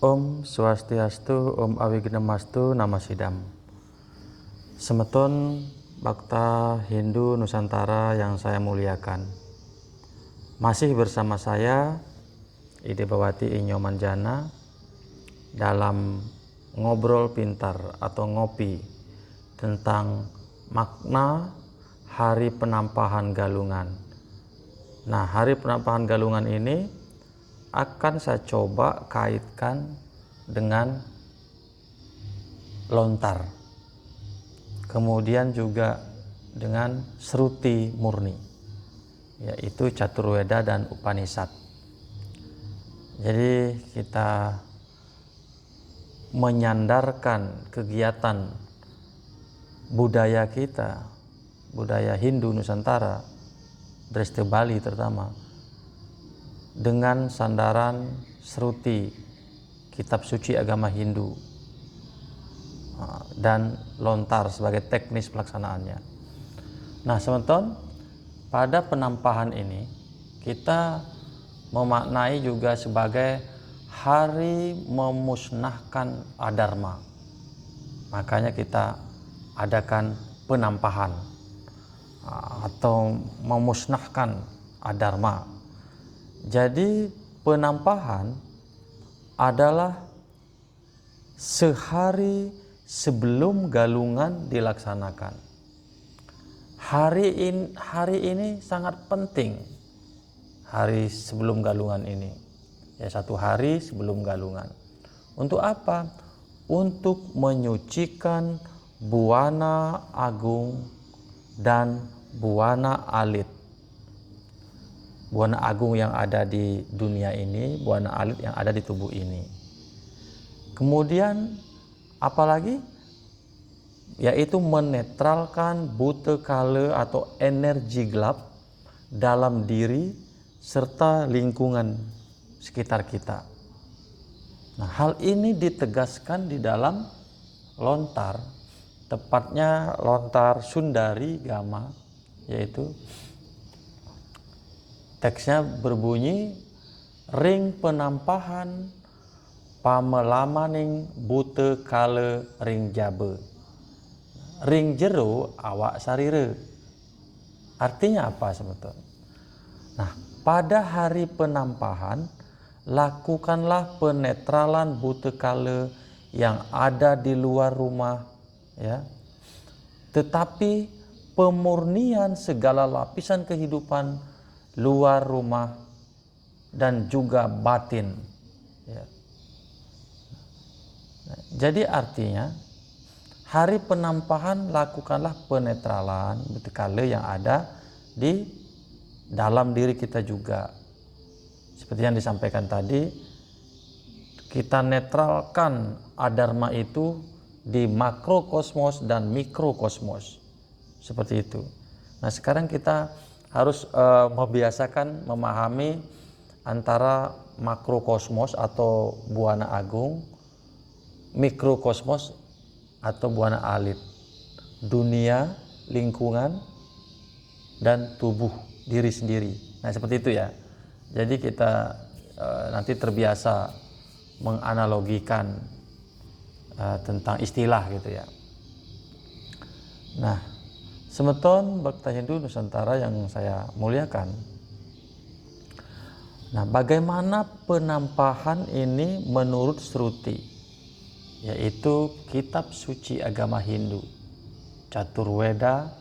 Om Swastiastu, Om Awignamastu, Namasidam. Semeton Bakta Hindu Nusantara yang saya muliakan. Masih bersama saya Ide Bawati Inyomanjana dalam ngobrol pintar atau ngopi tentang makna Hari Penampahan Galungan. Nah, Hari Penampahan Galungan ini akan saya coba kaitkan dengan lontar, kemudian juga dengan Sruti murni, yaitu Caturweda dan Upanishad. Jadi kita menyandarkan kegiatan budaya kita, budaya Hindu Nusantara, Dreste Bali terutama, dengan sandaran Sruti, kitab suci agama Hindu, dan lontar sebagai teknis pelaksanaannya. Nah, semeton, pada penampahan ini kita memaknai juga sebagai hari memusnahkan adharma. Makanya kita adakan penampahan atau memusnahkan adharma. Jadi penampahan adalah sehari sebelum galungan dilaksanakan. Hari ini sangat penting, hari sebelum galungan ini. Ya, 1 hari sebelum galungan. Untuk apa? Untuk menyucikan Buana Agung dan Buana Alit. Buana Agung yang ada di dunia ini, Buana Alit yang ada di tubuh ini. Kemudian apalagi? Yaitu menetralkan buta kala atau energi gelap dalam diri serta lingkungan sekitar kita. Nah, hal ini ditegaskan di dalam lontar, tepatnya lontar Sundari Gama, yaitu teksnya berbunyi, ring penampahan pamelamaning buta kala ring jabe, ring jero awak sarire. Artinya apa sebetulnya? Nah, pada hari penampahan lakukanlah penetralan buta kala yang ada di luar rumah, ya. Tetapi pemurnian segala lapisan kehidupan luar rumah dan juga batin, ya. Nah, jadi artinya hari penampahan lakukanlah penetralan buta kala yang ada di dalam diri kita juga. Seperti yang disampaikan tadi, kita netralkan adharma itu di makrokosmos dan mikrokosmos. Seperti itu. Nah, sekarang kita harus membiasakan memahami antara makrokosmos atau Buana Agung, mikrokosmos atau Buana Alit, dunia, lingkungan, dan tubuh diri sendiri. Nah, seperti itu ya. Jadi kita nanti terbiasa menganalogikan tentang istilah gitu ya. Nah, semeton Bakta Hindu Nusantara yang saya muliakan. Nah, bagaimana penampahan ini menurut Sruti, yaitu kitab suci agama Hindu, Caturweda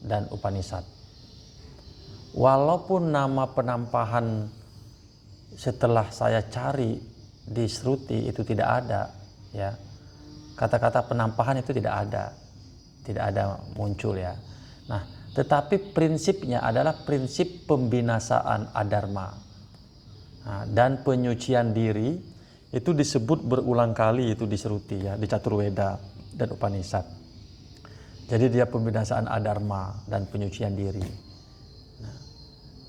dan Upanishad. Walaupun nama penampahan setelah saya cari di Sruti itu tidak ada, ya. Kata-kata penampahan itu tidak ada muncul, ya. Nah, tetapi prinsipnya adalah prinsip pembinasaan adharma. Nah, dan penyucian diri itu disebut berulang kali itu di Sruti, ya, di Caturweda dan Upanishad. Jadi dia pembinasaan adharma dan penyucian diri. Nah,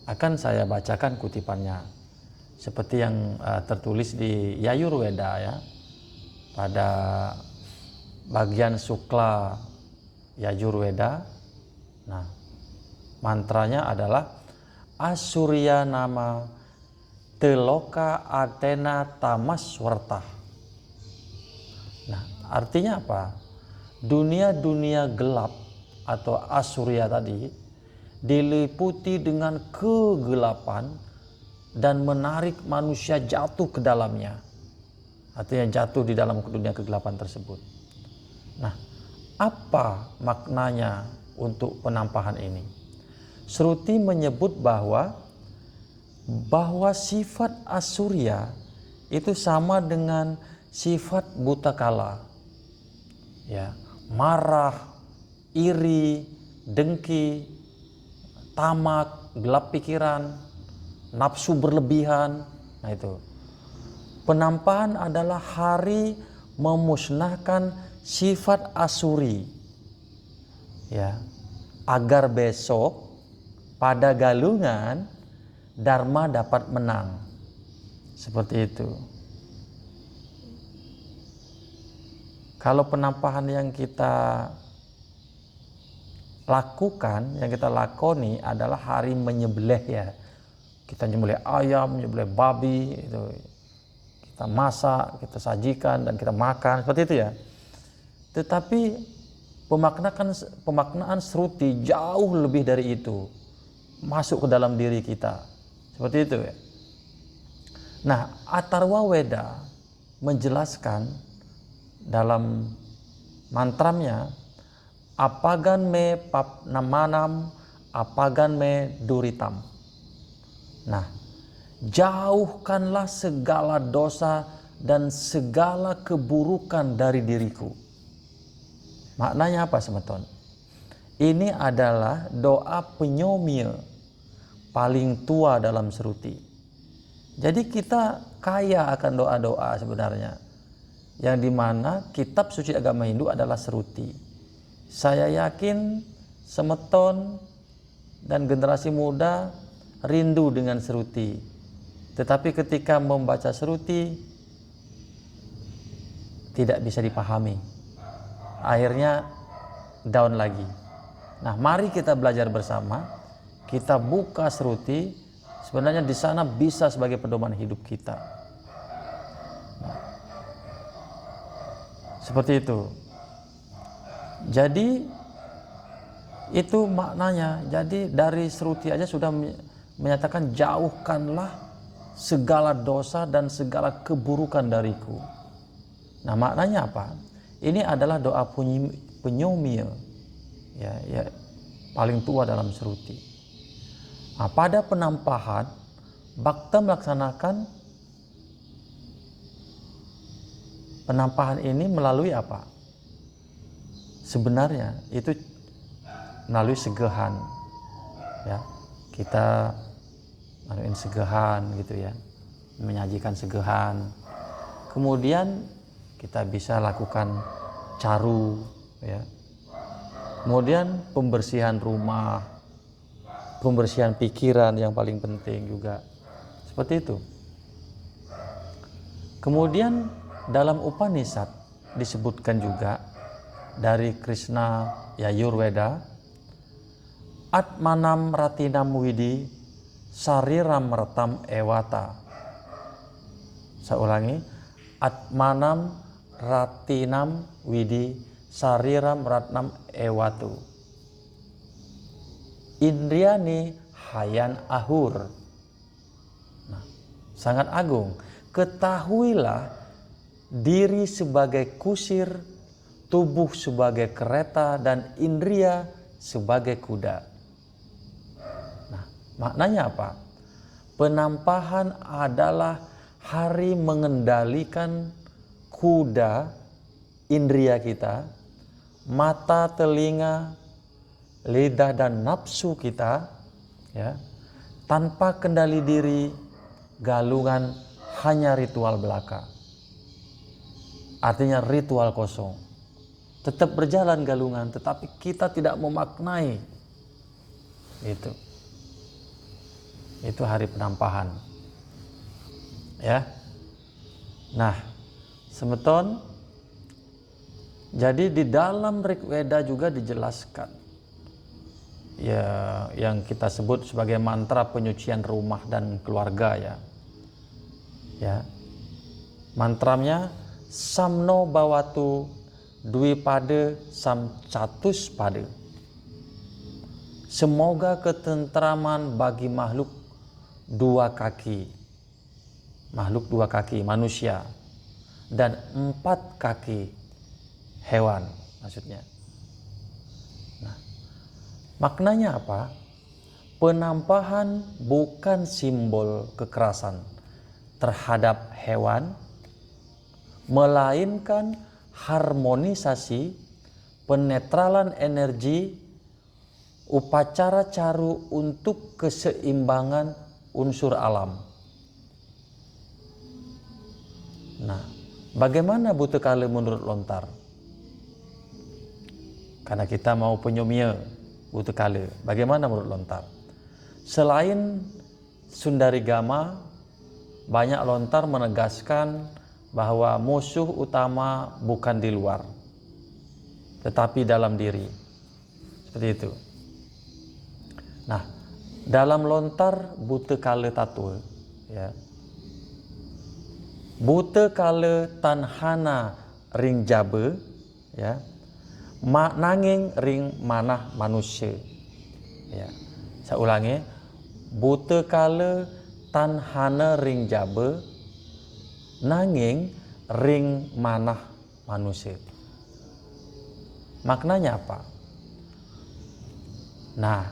akan saya bacakan kutipannya seperti yang tertulis di Yajurveda, ya, pada bagian Sukla Yajurveda. Nah, mantranya adalah Asurya nama teloka Athena tamaswartah. Nah, artinya apa? Dunia-dunia gelap atau Asurya tadi diliputi dengan kegelapan dan menarik manusia jatuh ke dalamnya. Artinya jatuh di dalam dunia kegelapan tersebut. Nah, apa maknanya untuk penampahan ini? Shruti menyebut bahwa sifat Asurya itu sama dengan sifat buta kala. Ya, marah, iri, dengki, tamak, gelap pikiran, nafsu berlebihan. Nah, itu. Penampahan adalah hari memusnahkan sifat Asuri. Ya, agar besok pada galungan Dharma dapat menang. Seperti itu. Kalau penampahan yang kita lakukan, yang kita lakoni adalah hari menyembelih ya. Kita menyembelih ayam, menyembelih babi, itu kita masak, kita sajikan dan kita makan, seperti itu ya. Tetapi pemaknaan Shruti jauh lebih dari itu, masuk ke dalam diri kita, seperti itu ya. Nah, Atharva Veda menjelaskan dalam mantramnya, apagan me papnamanam, apagan me duritam. Nah, jauhkanlah segala dosa dan segala keburukan dari diriku. Maknanya apa, semeton? Ini adalah doa penyomil paling tua dalam Shruti. Jadi kita kaya akan doa-doa sebenarnya, yang dimana kitab suci agama Hindu adalah Shruti. Saya yakin semeton dan generasi muda rindu dengan Shruti. Tetapi ketika membaca Shruti tidak bisa dipahami. Akhirnya down lagi. Nah, mari kita belajar bersama. Kita buka Shruti. Sebenarnya di sana bisa sebagai pedoman hidup kita. Nah, seperti itu. Jadi itu maknanya. Jadi dari Shruti aja sudah menyatakan jauhkanlah segala dosa dan segala keburukan dariku. Nah, maknanya apa? Ini adalah doa penyomil ya paling tua dalam Shruti. Nah, pada penampahan Bhakta melaksanakan penampahan ini melalui apa? Sebenarnya itu melalui segehan. Ya, kita melalui segehan gitu ya, menyajikan segehan. Kemudian kita bisa lakukan caru, ya. Kemudian pembersihan rumah, pembersihan pikiran yang paling penting juga, seperti itu. Kemudian dalam Upanishad disebutkan juga dari Krishna Yajurveda, Atmanam ratinam widi sariram ratam ewata. Saya ulangi, Atmanam ratinam widi sariram ratnam ewatu. Indriyani hayan ahur. Nah, sangat agung. Ketahuilah diri sebagai kusir, tubuh sebagai kereta, dan indria sebagai kuda. Nah, maknanya apa? Penampahan adalah hari mengendalikan kuda, indria kita, mata, telinga, lidah dan nafsu kita, ya, tanpa kendali diri. Galungan hanya ritual belaka, artinya ritual kosong. Tetap berjalan galungan, tetapi kita tidak memaknai itu hari penampahan, ya. Nah, semeton, jadi di dalam Rig Veda juga dijelaskan ya, yang kita sebut sebagai mantra penyucian rumah dan keluarga ya. Ya. Mantramnya samno bawatu dwipada samcatus pada. Semoga ketentraman bagi makhluk dua kaki. Makhluk dua kaki, manusia. Dan 4 kaki, hewan maksudnya. Nah, maknanya apa? Penampahan bukan simbol kekerasan terhadap hewan, melainkan harmonisasi, penetralan energi, upacara caru untuk keseimbangan unsur alam. Nah, bagaimana buta kala menurut lontar? Karena kita mau penyomia buta kala, bagaimana menurut lontar? Selain Sundarigama, banyak lontar menegaskan bahwa musuh utama bukan di luar, tetapi dalam diri. Seperti itu. Nah, dalam lontar buta kala tatul, ya. Buta kala tanhana ring jabe, ya. Nanging ring manah manusia. Ya. Saya ulangi, buta kala tanhana ring jabe, nanging ring manah manusia. Maknanya apa? Nah,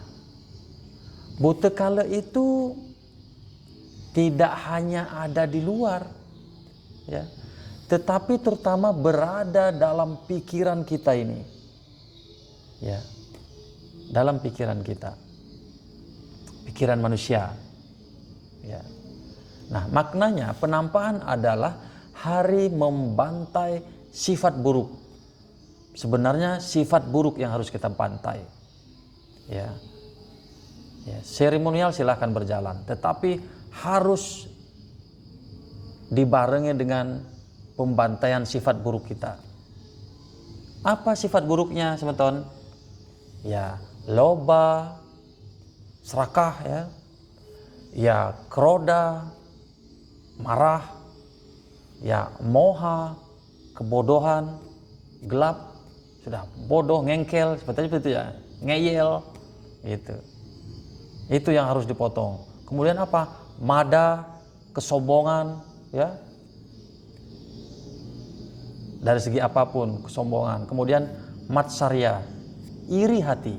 buta kala itu tidak hanya ada di luar, ya, tetapi terutama berada dalam pikiran kita ini, ya, dalam pikiran kita, pikiran manusia, ya. Nah, maknanya penampahan adalah hari membantai sifat buruk. Sebenarnya sifat buruk yang harus kita bantai, ya. Ya, seremonial silahkan berjalan, tetapi harus dibarengi dengan pembantaian sifat buruk kita. Apa sifat buruknya, semeton? Ya, loba, serakah, ya, ya, keroda, marah, ya, moha, kebodohan, gelap, sudah bodoh, ngengkel, seperti itu ya, ngeyel, gitu. Itu yang harus dipotong. Kemudian apa? Mada, kesombongan, ya. Dari segi apapun, kesombongan. Kemudian matsarya, iri hati.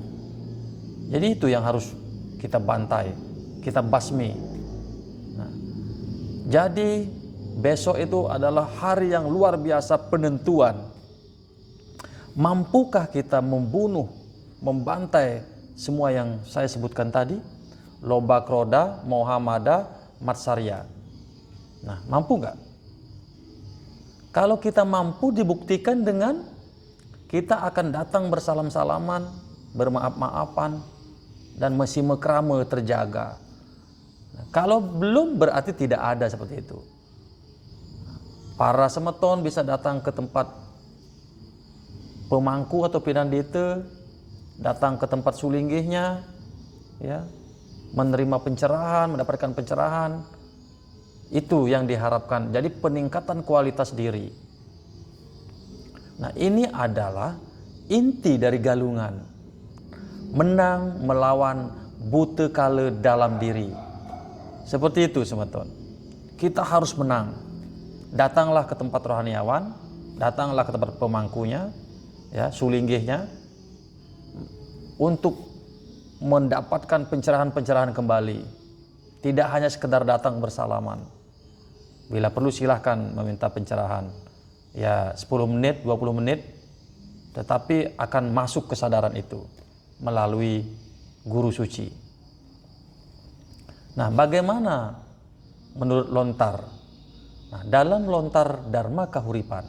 Jadi itu yang harus kita bantai, kita basmi. Nah, jadi besok itu adalah hari yang luar biasa penentuan. Mampukah kita membunuh, membantai semua yang saya sebutkan tadi? Loba, kroda, moha, mada, matsarya. Nah, mampu nggak? Kalau kita mampu, dibuktikan dengan kita akan datang bersalam-salaman, bermaaf-maafan, dan masih mekrama terjaga. Nah, kalau belum, berarti tidak ada seperti itu. Para semeton bisa datang ke tempat pemangku atau pinandita, datang ke tempat sulinggihnya, ya, menerima pencerahan, mendapatkan pencerahan. Itu yang diharapkan. Jadi peningkatan kualitas diri. Nah, ini adalah inti dari galungan. Menang melawan buta kala dalam diri. Seperti itu, semeton. Kita harus menang. Datanglah ke tempat rohaniawan, datanglah ke tempat pemangkunya, ya, sulinggihnya, untuk mendapatkan pencerahan-pencerahan kembali. Tidak hanya sekedar datang bersalaman. Bila perlu silahkan meminta pencerahan. Ya, 10 menit, 20 menit, tetapi akan masuk kesadaran itu melalui guru suci. Nah, bagaimana menurut lontar? Nah, dalam lontar Dharma Kahuripan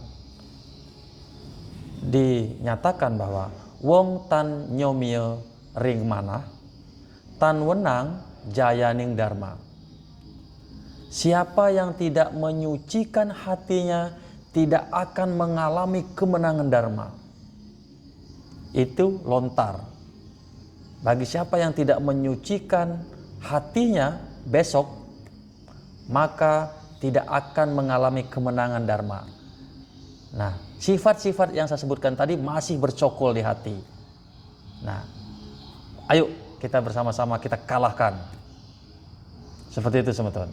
dinyatakan bahwa wong tan nyomia ring manah, tan wenang jayaning dharma. Siapa yang tidak menyucikan hatinya tidak akan mengalami kemenangan dharma. Itu lontar. Bagi siapa yang tidak menyucikan hatinya besok, maka tidak akan mengalami kemenangan dharma. Nah, sifat-sifat yang saya sebutkan tadi masih bercokol di hati. Nah, ayo kita bersama-sama kita kalahkan. Seperti itu teman-teman.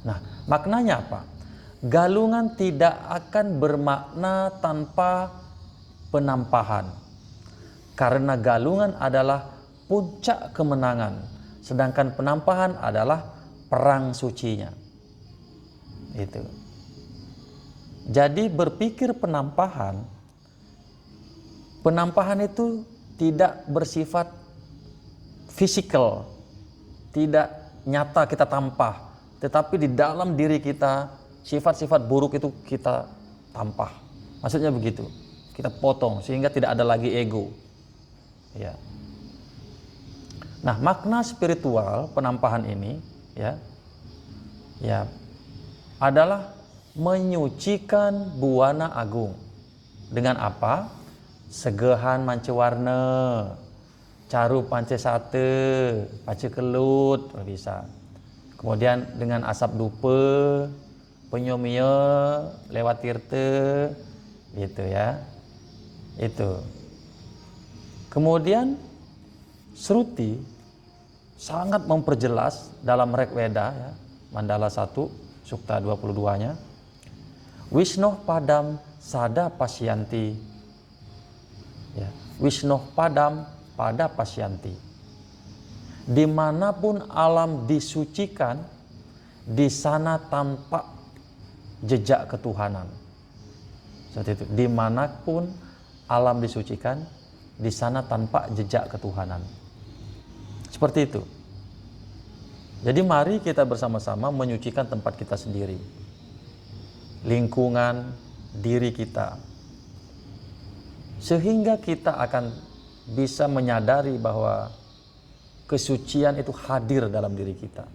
Nah, maknanya apa? Galungan tidak akan bermakna tanpa penampahan. Karena galungan adalah puncak kemenangan, sedangkan penampahan adalah perang sucinya. Itu. Jadi berpikir penampahan itu tidak bersifat fisikal, tidak nyata kita tampah, tetapi di dalam diri kita sifat-sifat buruk itu kita tampah. Maksudnya begitu, kita potong sehingga tidak ada lagi ego. Ya. Nah, makna spiritual penampahan ini ya adalah menyucikan buana agung. Dengan apa? Segehan mancewarna, caru pancesate, pacekelut bisa. Kemudian dengan asap dupe, penyomia lewat tirte, gitu ya. Itu. Kemudian Sruti sangat memperjelas dalam Rig Veda ya, Mandala 1 Sukta 22-nya. Wisnoh padam sada pasyanti. Ya, Wisnoh padam pada pasyanti. Dimanapun alam disucikan, di sana tampak jejak ketuhanan. Seperti itu. Dimanapun alam disucikan, di sana tampak jejak ketuhanan. Seperti itu. Jadi mari kita bersama-sama menyucikan tempat kita sendiri, lingkungan, diri kita, sehingga kita akan bisa menyadari bahwa kesucian itu hadir dalam diri kita.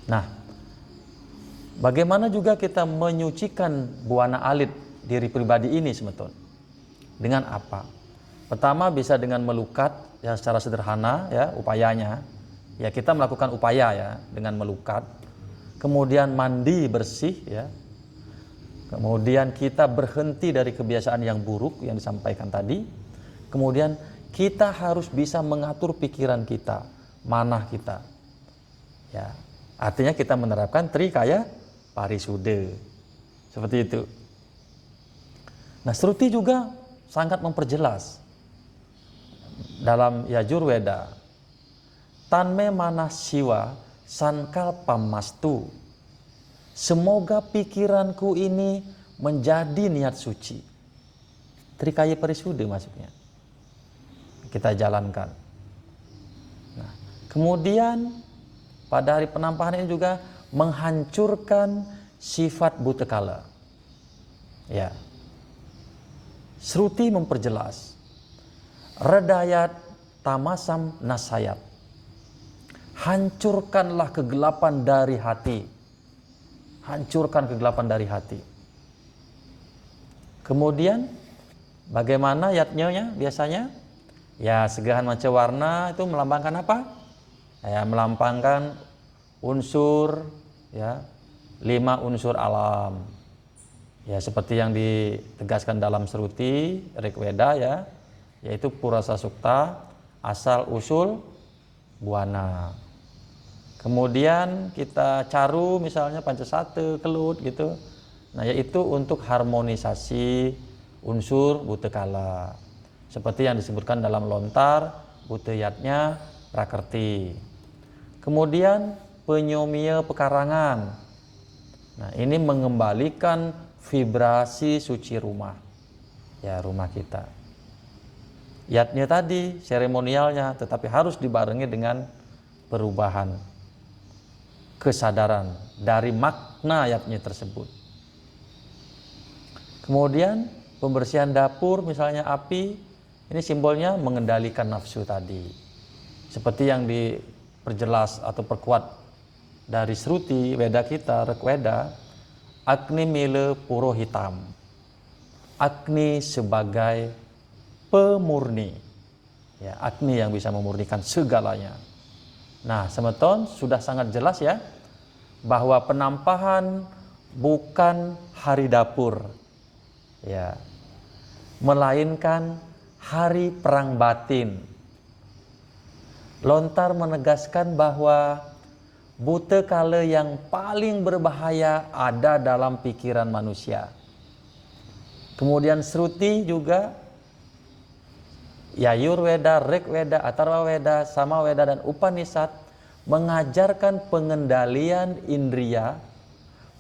Nah, bagaimana juga kita menyucikan buana alit diri pribadi ini sebetulnya? Dengan apa? Pertama bisa dengan melukat ya, secara sederhana ya, upayanya. Ya, kita melakukan upaya ya dengan melukat. Kemudian mandi bersih ya. Kemudian kita berhenti dari kebiasaan yang buruk yang disampaikan tadi. Kemudian kita harus bisa mengatur pikiran kita, manah kita. Ya, artinya kita menerapkan trikaya parisude. Seperti itu. Nah, Sruti juga sangat memperjelas dalam Yajurveda. Tanme manah siwa sankalpam mastu. Semoga pikiranku ini menjadi niat suci. Trikaya parisude maksudnya. Kita jalankan. Nah, kemudian pada hari penampahan ini juga menghancurkan sifat butekala. Ya. Sruti memperjelas. Redayat tamasam nasayat. Hancurkanlah kegelapan dari hati. Hancurkan kegelapan dari hati. Kemudian bagaimana yatnya biasanya? Ya, segahan mancewarna itu melambangkan apa? Ya, melambangkan unsur ya, 5 unsur alam. Ya, seperti yang ditegaskan dalam Sruti Rig Veda ya, yaitu Purasa Sukta, asal usul buana. Kemudian kita caru misalnya pancasate, kelut gitu. Nah, yaitu untuk harmonisasi unsur butekala. Seperti yang disebutkan dalam lontar, buteyatnya prakerti. Kemudian penyomia pekarangan. Nah, ini mengembalikan vibrasi suci rumah. Ya, rumah kita. Yatnya tadi, seremonialnya, tetapi harus dibarengi dengan perubahan kesadaran dari makna yatnya tersebut. Kemudian pembersihan dapur, misalnya api, ini simbolnya mengendalikan nafsu tadi. Seperti yang diperjelas atau perkuat dari Sruti Veda kita, Rig Veda, Agni mile puro hitam. Agni sebagai pemurni. Ya, Agni yang bisa memurnikan segalanya. Nah, semeton sudah sangat jelas ya bahwa penampahan bukan hari dapur, ya, melainkan hari perang batin. Lontar menegaskan bahwa buta kala yang paling berbahaya ada dalam pikiran manusia. Kemudian Shruti juga, Yajurveda, Rigveda, Atharvaveda, Samaveda, dan Upanishad mengajarkan pengendalian indria,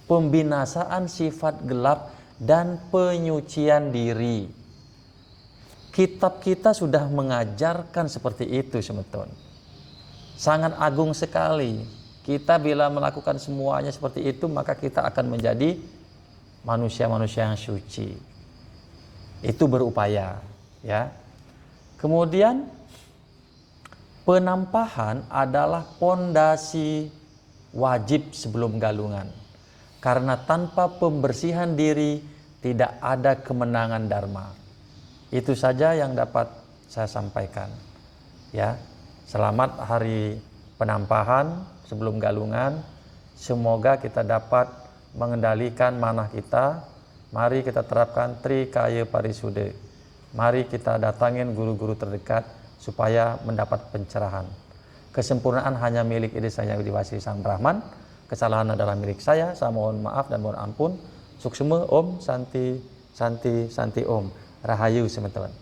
pembinasaan sifat gelap, dan penyucian diri. Kitab kita sudah mengajarkan seperti itu, semeton. Sangat agung sekali. Kita bila melakukan semuanya seperti itu, maka kita akan menjadi manusia-manusia yang suci. Itu berupaya, ya. Kemudian penampahan adalah pondasi wajib sebelum galungan. Karena tanpa pembersihan diri tidak ada kemenangan dharma. Itu saja yang dapat saya sampaikan. Ya, selamat hari penampahan sebelum galungan. Semoga kita dapat mengendalikan manah kita. Mari kita terapkan Trikaya Parisuddha. Mari kita datangin guru-guru terdekat supaya mendapat pencerahan. Kesempurnaan hanya milik diri saya Widiwasi Sang Brahman. Kesalahan adalah milik saya mohon maaf dan mohon ampun. Suksema Om, Santi, Santi, Santi Om. Rahayu, teman-teman.